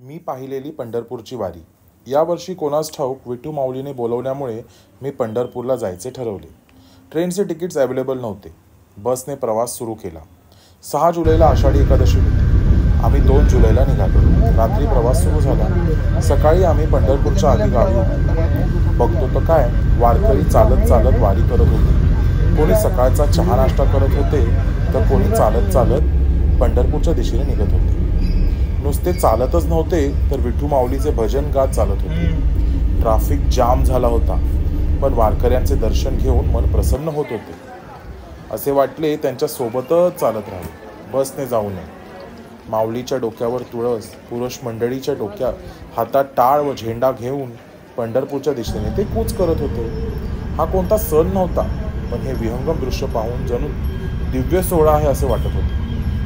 मी पाहिलेली पंढरपूरची वारी। यावर्षी कोणास ठाऊक विठू माऊलीने बोलवल्यामुळे मी पंढरपूरला जायचे ठरवले। ट्रेनचे तिकीट्स अवेलेबल नव्हते। बसने प्रवास सुरू केला। 6 जुलैला आषाढी एकादशी होती। आम्ही 2 जुलैला निघालो। रात्री प्रवास सुरू झाला। सकाळी आम्ही पंढरपूरच्या आधी गावी होतो। बघतो तर काय, वारकरी चालत चालत वारी करत होते। कोणी सकाळचा चहा नाश्ता करत होते तर कोणी चालत चालत पंढरपूरच्या दिशेने निघत होते। नुसते चालतच नव्हते तर विठू माऊलीचे भजन गात चालत होते। ट्रॅफिक जाम झाला होता, पण वारकऱ्यांचे दर्शन घेऊन मन प्रसन्न होत होते। असे वाटले त्यांच्या सोबतच चालत राहावे, बसने जाऊ नये। माऊलीच्या डोक्यावर तुळस, पुरुष मंडळीच्या डोक्यात हातात टाळ व झेंडा घेऊन पंढरपूरच्या दिशेने ते कूच करत होते। हा कोणता सण नव्हता, पण हे विहंगम दृश्य पाहून जणू दिव्य सोहळा आहे असे वाटत होते।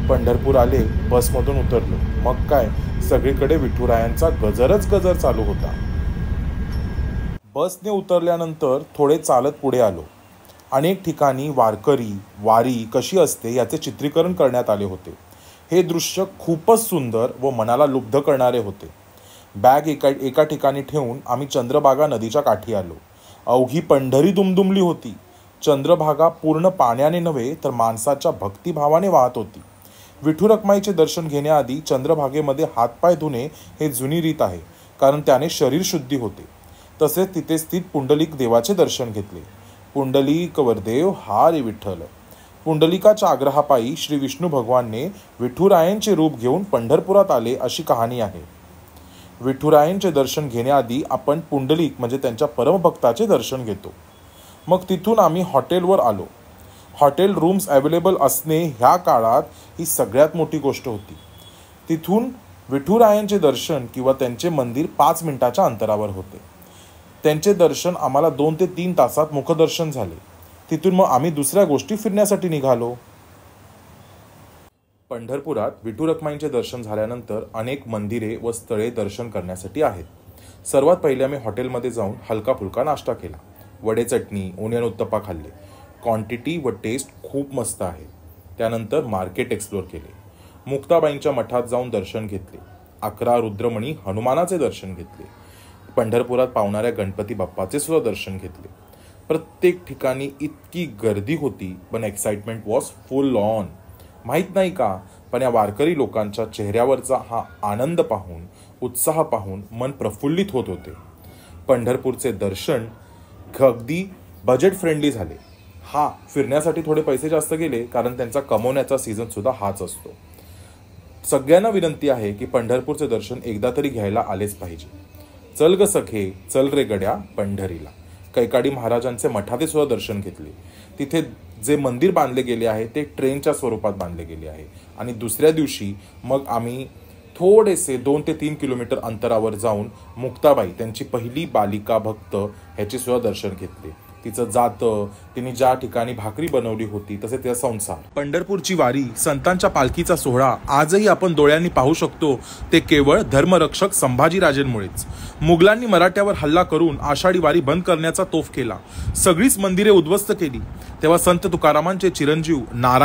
पंढरपूर आले, बसमधून उतरलो। मग काय, सगळीकडे विठुरायांचा गजरच गजर चालू होता। बसने उतरल्यानंतर थोडे चालत पुढे आलो। अनेक ठिकाणी वारकरी वारी कशी असते याचे चित्रीकरण करण्यात आले होते। हे दृश्य खूपच सुंदर व मनाला लुब्ध करणारे होते। बॅग एका ठिकाणी ठेवून आम्ही चंद्रभागा नदीच्या काठी आलो। अवघी पंढरी दुमदुमली होती। चंद्रभागा पूर्ण पाण्याने नव्हे तर माणसाच्या भक्तिभावाने वाहत होती। विठू रखमाईचे दर्शन घेण्याआधी चंद्रभागेमध्ये हातपाय धुणे हे जुनी रीत आहे, कारण त्याने शरीर शुद्धी होते। तसेच तिथे स्थित पुंडलिक देवाचे दर्शन घेतले। पुंडलिक वरदेव हा रे विठ्ठल। पुंडलिकाच्या आग्रहापायी श्री विष्णू भगवानने विठुरायांचे रूप घेऊन पंढरपुरात आले अशी कहाणी आहे। विठुरायांचे दर्शन घेण्याआधी आपण पुंडलिक म्हणजे त्यांच्या परमभक्ताचे दर्शन घेतो। मग तिथून आम्ही हॉटेलवर आलो। हॉटेल रूम्स अवेलेबल असणे ह्या काळात ही सगळ्यात मोठी गोष्ट होती। तिथून विठुरायांचे दर्शन किंवा त्यांचे मंदिर 5 मिनिटाच्या अंतरावर होते। त्यांचे दर्शन आम्हाला 2 ते 3 तासात मुखदर्शन झाले। तिथून मग आम्ही दुसऱ्या गोष्टी फिरण्यासाठी निघालो। पंढरपुरात विठू रखमाईंचे दर्शन झाल्यानंतर अनेक मंदिरे व स्थळे दर्शन करण्यासाठी आहेत। सर्वात पहिले आम्ही हॉटेलमध्ये जाऊन हलका फुलका नाश्ता केला। वडे चटणी, ओनियन उत्तप्पा खाल्ले। क्वांटिटी व टेस्ट खूप मस्त आहे। त्यानंतर मार्केट एक्सप्लोर केले। मुक्ताबाईंच्या मठात जाऊन दर्शन घेतले। 11 रुद्रमणी हनुमानाचे दर्शन घेतले। पंढरपुरात पावणाऱ्या गणपती बाप्पाचे सुद्धा दर्शन घेतले। प्रत्येक ठिकाणी इतकी गर्दी होती, पण एक्साइटमेंट वॉज फुल ऑन। माहीत नाही का, पण या वारकरी लोकांच्या चेहऱ्यावरचा हा आनंद पाहून, उत्साह पाहून मन प्रफुल्लित होत होते। पंढरपूरचे दर्शन अगदी बजेट फ्रेंडली झाले। फिरण्यासाठी थोडे पैसे जास्त गेले, कारण त्यांचा कमवण्याचा सीझन सुद्धा हाच असतो। सगळ्यांना विनंती आहे की पंढरपूरचे दर्शन एकदा तरी घ्यायला आलेच पाहिजे। चल ग सखे, चल रे गड्या पंढरीला। कैकाडी महाराजांचे मठाचे सुद्धा दर्शन घेतले। तिथे जे मंदिर बांधले गेले आहे ते ट्रेनच्या स्वरूपात बांधले गेले आहे। आणि दुसऱ्या दिवशी मग आम्ही थोडेसे 2 ते 3 किलोमीटर अंतरावर जाऊन मुक्ताबाई, त्यांची पहिली बालिका भक्त, ह्याचे सुद्धा दर्शन घेतले। तिचं जातं, तिने ज्या ठिकाणी भाकरी बनवली होती, तसे तिचा संसार। पंढरपूरची वारी, संतांच्या पालखीचा सोहळा आजही आपण डोळ्यांनी पाहू शकतो, ते केवळ धर्मरक्षक संभाजीराजेंमुळेच। मुघलांनी मराठ्यावर हल्ला करून आषाढी वारी बंद करण्याचा तोफ केला। सगळीच मंदिरे उद्ध्वस्त केली। तेव्हा संत तुकारामांचे चिरंजीव नारायण